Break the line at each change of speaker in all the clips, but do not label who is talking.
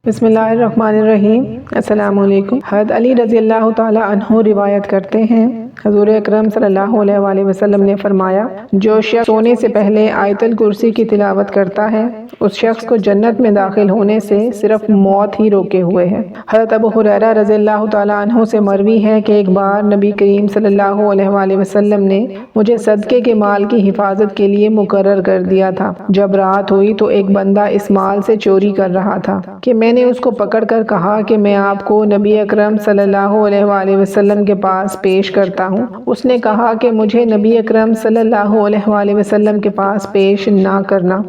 بسم اللہ الرحمن الرحیم۔ السلام علیکم۔ حضرت علی رضی اللہ تعالی عنہ روایت کرتے ہیں، حضور اکرم صلی اللہ علیہ وآلہ وسلم نے فرمایا، جو شخص سونے سے پہلے آیت الکرسی کی تلاوت کرتا ہے اس شخص کو جنت میں داخل ہونے سے صرف موت ہی روکے ہوئے ہے۔ حضرت ابو ہریرہ رضی اللہ تعالی عنہ سے مروی ہے کہ ایک بار نبی کریم صلی اللہ علیہ وآلہ وسلم نے مجھے صدقے کے مال کی حفاظت کے لیے مقرر کر دیا تھا۔ جب رات ہوئی تو ایک بندہ اس مال سے چوری کر رہا تھا کہ میں نے اس کو پکڑ کر کہا کہ میں آپ کو نبی اکرم صلی اللہ علیہ وآلہ وسلم کے پاس پیش کرتا ہوں۔ اس نے کہا کہ مجھے نبی اکرم صلی اللہ علیہ وآلہ وسلم کے پاس پیش نہ کرنا،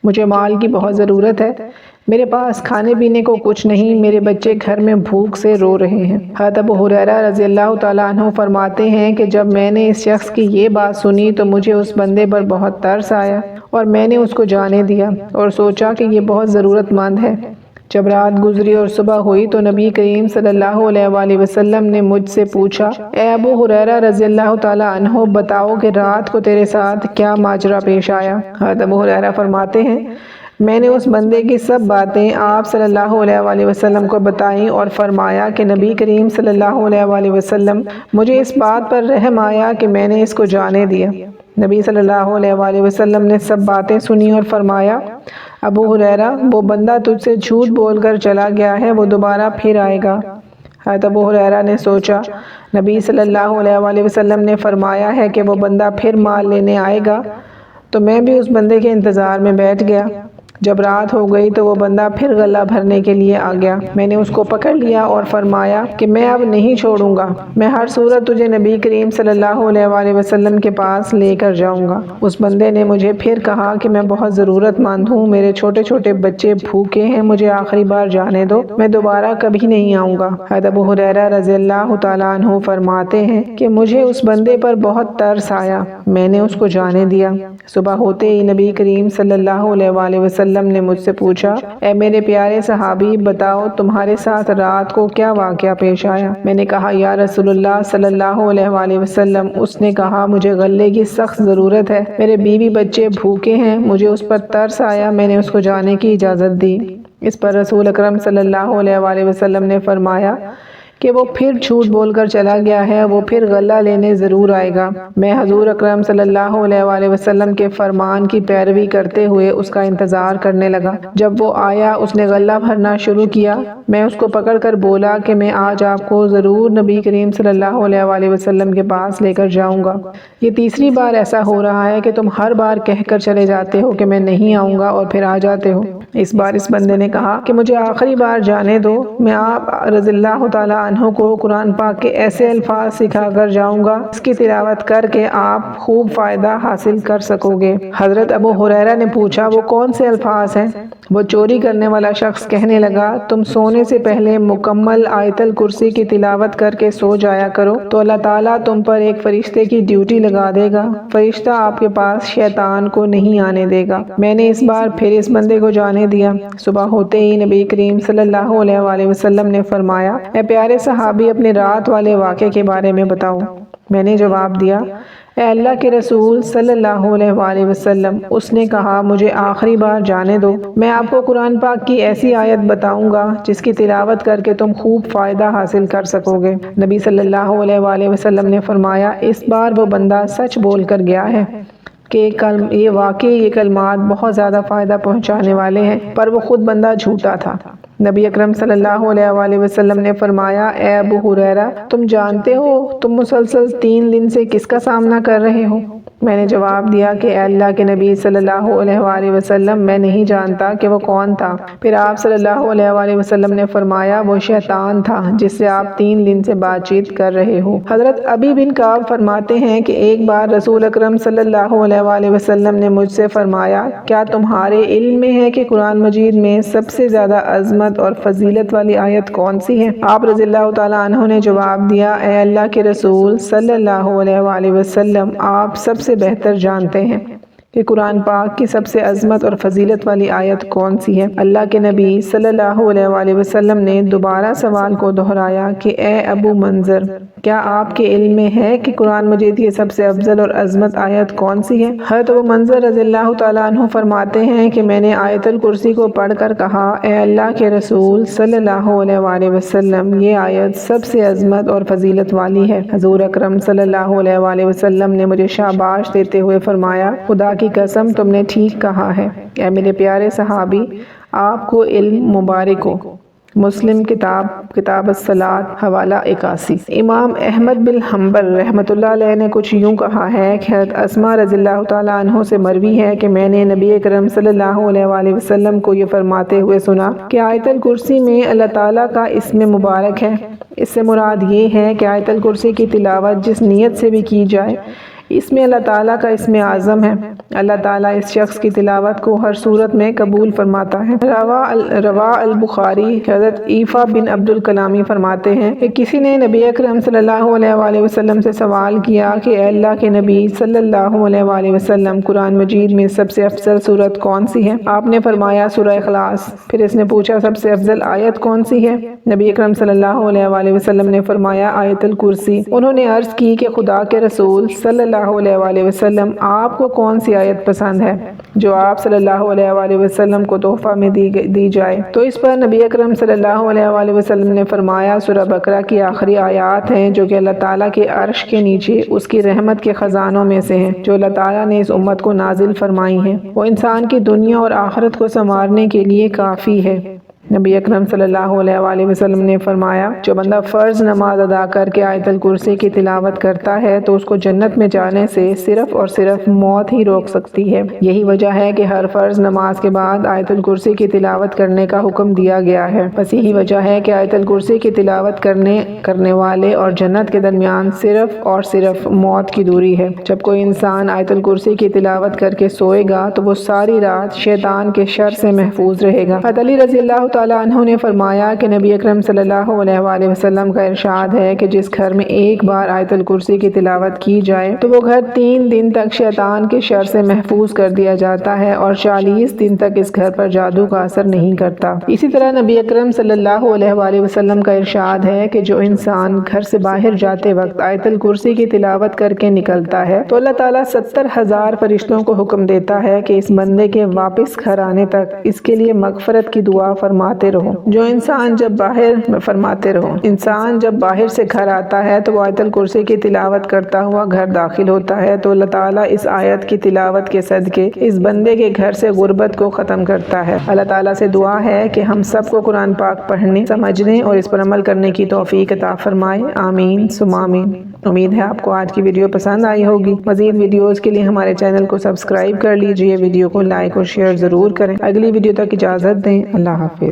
مجھے مال کی بہت ضرورت ہے، میرے پاس کھانے پینے کو کچھ نہیں، میرے بچے گھر میں بھوک سے رو رہے ہیں۔ حضرت ابو ہریرہ رضی اللہ تعالیٰ عنہ فرماتے ہیں کہ جب میں نے اس شخص کی یہ بات سنی تو مجھے اس بندے پر بہت ترس آیا اور میں نے اس کو جانے دیا اور سوچا کہ یہ بہت ضرورت مند ہے۔ جب رات گزری اور صبح ہوئی تو نبی کریم صلی اللہ علیہ وآلہ وسلم نے مجھ سے پوچھا، اے ابو ہریرہ رضی اللہ تعالیٰ عنہ، بتاؤ کہ رات کو تیرے ساتھ کیا ماجرا پیش آیا؟ حضرت ابو ہریرہ فرماتے ہیں، میں نے اس بندے کی سب باتیں آپ صلی اللہ علیہ وآلہ وسلم کو بتائیں اور فرمایا کہ نبی کریم صلی اللہ علیہ وآلہ وسلم، مجھے اس بات پر رحم آیا کہ میں نے اس کو جانے دیا۔ نبی صلی اللہ علیہ وآلہ وسلم نے سب باتیں سنی اور فرمایا، ابو ہریرہ، وہ بندہ تجھ سے جھوٹ بول کر چلا گیا ہے، وہ دوبارہ پھر آئے گا۔ حضرت ابو ہریرہ نے سوچا، نبی صلی اللہ علیہ وآلہ وسلم نے فرمایا ہے کہ وہ بندہ پھر مال لینے آئے گا، تو میں بھی اس بندے کے انتظار میں بیٹھ گیا۔ جب رات ہو گئی تو وہ بندہ پھر غلہ بھرنے کے لیے آ گیا۔ میں نے اس کو پکڑ لیا اور فرمایا کہ میں اب نہیں چھوڑوں گا، میں ہر صورت تجھے نبی کریم صلی اللہ علیہ وآلہ وسلم کے پاس لے کر جاؤں گا۔ اس بندے نے مجھے پھر کہا کہ میں بہت ضرورت مند ہوں، میرے چھوٹے چھوٹے بچے بھوکے ہیں، مجھے آخری بار جانے دو، میں دوبارہ کبھی نہیں آؤں گا۔ حضرت ابو ہریرہ رضی اللہ تعالیٰ عنہ فرماتے ہیں کہ مجھے اس بندے پر بہت ترس آیا، میں نے اس کو جانے دیا۔ صبح ہوتے ہی نبی کریم صلی اللہ علیہ وآلہ وسلم نے مجھ سے پوچھا، اے میرے پیارے صحابی، بتاؤ تمہارے ساتھ رات کو کیا واقعہ پیش آیا؟ میں نے کہا، یا رسول اللہ صلی اللہ علیہ وآلہ وسلم۔ اس نے کہا، مجھے غلے کی سخت ضرورت ہے، میرے بیوی بچے بھوکے ہیں، مجھے اس پر ترس آیا، میں نے اس کو جانے کی اجازت دی۔ اس پر رسول اکرم صلی اللہ علیہ وآلہ وسلم نے فرمایا کہ وہ پھر جھوٹ بول کر چلا گیا ہے، وہ پھر غلہ لینے ضرور آئے گا۔ میں حضور اکرم صلی اللہ علیہ وآلہ وسلم کے فرمان کی پیروی کرتے ہوئے اس کا انتظار کرنے لگا۔ جب وہ آیا، اس نے غلہ بھرنا شروع کیا، میں اس کو پکڑ کر بولا کہ میں آج آپ کو ضرور نبی کریم صلی اللہ علیہ وآلہ وسلم کے پاس لے کر جاؤں گا۔ یہ تیسری بار ایسا ہو رہا ہے کہ تم ہر بار کہہ کر چلے جاتے ہو کہ میں نہیں آؤں گا اور پھر آ جاتے ہو۔ اس بار اس بندے نے کہا کہ مجھے آخری بار جانے دو، میں آپ رضی اللہ تعالیٰ عنہ کو قرآن پاک کے ایسے الفاظ سکھا کر جاؤں گا اس کی تلاوت کر کے آپ خوب فائدہ حاصل کر سکو گے۔ حضرت ابو ہریرہ نے پوچھا، وہ کون سے الفاظ ہیں؟ وہ چوری کرنے والا شخص کہنے لگا، تم سونے سے پہلے مکمل آیت الکرسی کی تلاوت کر کے سو جایا کرو تو اللہ تعالیٰ تم پر ایک فرشتے کی ڈیوٹی لگا دے گا، فرشتہ آپ کے پاس شیطان کو نہیں آنے دے گا۔ میں نے اس بار پھر اس بندے کو جانے دیا۔ صبح ہوتے ہی نبی کریم صلی اللہ علیہ وآلہ وسلم نے فرمایا، اے پیارے صحابی، اپنے رات والے واقعے کے بارے میں بتاؤ۔ میں نے جواب دیا، اے اللہ کے رسول صلی اللہ علیہ وآلہ وسلم۔ اس نے کہا، مجھے آخری بار جانے دو، میں آپ کو قرآن پاک کی ایسی آیت بتاؤں گا جس کی تلاوت کر کے تم خوب فائدہ حاصل کر سکو گے۔ نبی صلی اللہ علیہ وآلہ وسلم نے فرمایا، اس بار وہ بندہ سچ بول کر گیا ہے کہ یہ کلمات بہت زیادہ فائدہ پہنچانے والے ہیں، پر وہ خود بندہ جھوٹا تھا۔ نبی اکرم صلی اللہ علیہ وآلہ وسلم نے فرمایا، اے ابو ہریرہ، تم جانتے ہو تم مسلسل 3 دن سے کس کا سامنا کر رہے ہو؟ میں نے جواب دیا کہ اے اللہ کے نبی صلی اللہ علیہ وآلہ وسلم، میں نہیں جانتا کہ وہ کون تھا۔ پھر آپ صلی اللہ علیہ وآلہ وسلم نے فرمایا، وہ شیطان تھا جس سے آپ 3 دن سے بات چیت کر رہے ہو۔ حضرت ابی بن کعب فرماتے ہیں کہ ایک بار رسول اکرم صلی اللہ علیہ وآلہ وسلم نے مجھ سے فرمایا، کیا تمہارے علم میں ہے کہ قرآن مجید میں سب سے زیادہ عظمت اور فضیلت والی آیت کون سی ہے؟ آپ رضی اللہ تعالیٰ عنہ نے جواب دیا، اے اللہ کے رسول صلی اللہ علیہ وآلہ وسلم، آپ سب سے بہتر جانتے ہیں۔ کہ قرآن پاک کی سب سے عظمت اور فضیلت والی آیت کون سی ہے؟ اللہ کے نبی صلی اللہ علیہ وآلہ وسلم نے دوبارہ سوال کو دہرایا کہ اے ابو منذر، کیا آپ کے علم میں ہے کہ قرآن مجید کی سب سے افضل اور عظمت آیت کون سی ہے؟ حضرت ابو منذر رضی اللہ تعالیٰ عنہ فرماتے ہیں کہ میں نے آیت الکرسی کو پڑھ کر کہا، اے اللہ کے رسول صلی اللہ علیہ وآلہ وسلم، یہ آیت سب سے عظمت اور فضیلت والی ہے۔ حضور اکرم صلی اللہ علیہ وآلہ وسلم نے مجھے شاباش دیتے ہوئے فرمایا، خدا کی قسم تم نے ٹھیک کہا ہے۔ اے میرے پیارے صحابی، آپ کو علم مبارک ہو۔ مسلم کتاب الصلاۃ، حوالہ 81۔ امام احمد بن حنبل رحمۃ اللہ علیہ نے کچھ یوں کہا ہے کہ حضرت اسماء رضی اللہ تعالیٰ عنہ سے مروی ہے کہ میں نے نبی اکرم صلی اللہ علیہ وآلہ وسلم کو یہ فرماتے ہوئے سنا کہ آیت الکرسی میں اللہ تعالیٰ کا اسم مبارک ہے۔ اس سے مراد یہ ہے کہ آیت الکرسی کی تلاوت جس نیت سے بھی کی جائے، اس میں اللہ تعالیٰ کا اسم اعظم ہے۔ اللہ تعالیٰ اس شخص کی تلاوت کو ہر صورت میں قبول فرماتا ہے۔ روا البخاری، حضرت عیفہ بن عبد الکلامی فرماتے ہیں کہ کسی نے نبی اکرم صلی اللہ علیہ وآلہ وسلم سے سوال کیا کہ اے اللہ کے نبی صلی اللہ علیہ وآلہ وسلم، قرآن مجید میں سب سے افضل سورت کون سی ہے؟ آپ نے فرمایا سورہ اخلاص۔ پھر اس نے پوچھا سب سے افضل آیت کون سی ہے؟ نبی اکرم صلی اللہ علیہ وآلہ وسلم نے فرمایا آیت الکرسی۔ انہوں نے عرض کی کہ خدا کے رسول صلی اللہ علیہ وآلہ وسلم، آپ کو کون سی آیت پسند ہے جو آپ صلی اللہ علیہ وآلہ وسلم کو تحفہ میں دی جائے؟ تو اس پر نبی اکرم صلی اللہ علیہ وآلہ وسلم نے فرمایا سورہ بقرہ کی آخری آیات ہیں جو کہ اللہ تعالیٰ کے عرش کے نیچے اس کی رحمت کے خزانوں میں سے ہیں، جو اللہ تعالیٰ نے اس امت کو نازل فرمائی ہیں۔ وہ انسان کی دنیا اور آخرت کو سنوارنے کے لیے کافی ہے۔ نبی اکرم صلی اللہ علیہ وآلہ وسلم نے فرمایا جو بندہ فرض نماز ادا کر کے آیت الکرسی کی تلاوت کرتا ہے تو اس کو جنت میں جانے سے صرف اور صرف موت ہی روک سکتی ہے۔ یہی وجہ ہے کہ ہر فرض نماز کے بعد آیت الکرسی کی تلاوت کرنے کا حکم دیا گیا ہے۔ بس یہی وجہ ہے کہ آیت الکرسی کی تلاوت کرنے والے اور جنت کے درمیان صرف اور صرف موت کی دوری ہے۔ جب کوئی انسان آیت الکرسی کی تلاوت کر کے سوئے گا تو وہ ساری رات شیطان کے شر سے محفوظ رہے گا۔ حضرت علی رضی اللہ تعالیٰ عنہ نے فرمایا کہ نبی اکرم صلی اللہ علیہ وآلہ وسلم کا ارشاد ہے کہ جس گھر میں ایک بار آیت الکرسی کی تلاوت کی جائے تو وہ گھر 3 دن تک شیطان کے شر سے محفوظ کر دیا جاتا ہے اور 40 دن تک اس گھر پر جادو کا اثر نہیں کرتا۔ اسی طرح نبی اکرم صلی اللہ علیہ وآلہ وسلم کا ارشاد ہے کہ جو انسان گھر سے باہر جاتے وقت آیت الکرسی کی تلاوت کر کے نکلتا ہے تو اللہ تعالیٰ 70,000 فرشتوں کو حکم دیتا ہے کہ اس بندے کے واپس گھر آنے تک اس کے لیے مغفرت کی دعا فرماتے رہو۔ انسان جب باہر سے گھر آتا ہے تو وہ آیت الکرسی کی تلاوت کرتا ہوا گھر داخل ہوتا ہے تو اللہ تعالیٰ اس آیت کی تلاوت کے صدقے اس بندے کے گھر سے غربت کو ختم کرتا ہے۔ اللہ تعالیٰ سے دعا ہے کہ ہم سب کو قرآن پاک پڑھنے، سمجھنے اور اس پر عمل کرنے کی توفیق عطا فرمائے، آمین ثم آمین۔ امید ہے آپ کو آج کی ویڈیو پسند آئی ہوگی۔ مزید ویڈیوز کے لیے ہمارے چینل کو سبسکرائب کر لیجئے، ویڈیو کو لائک اور شیئر ضرور کریں۔ اگلی ویڈیو تک اجازت دیں، اللہ حافظ۔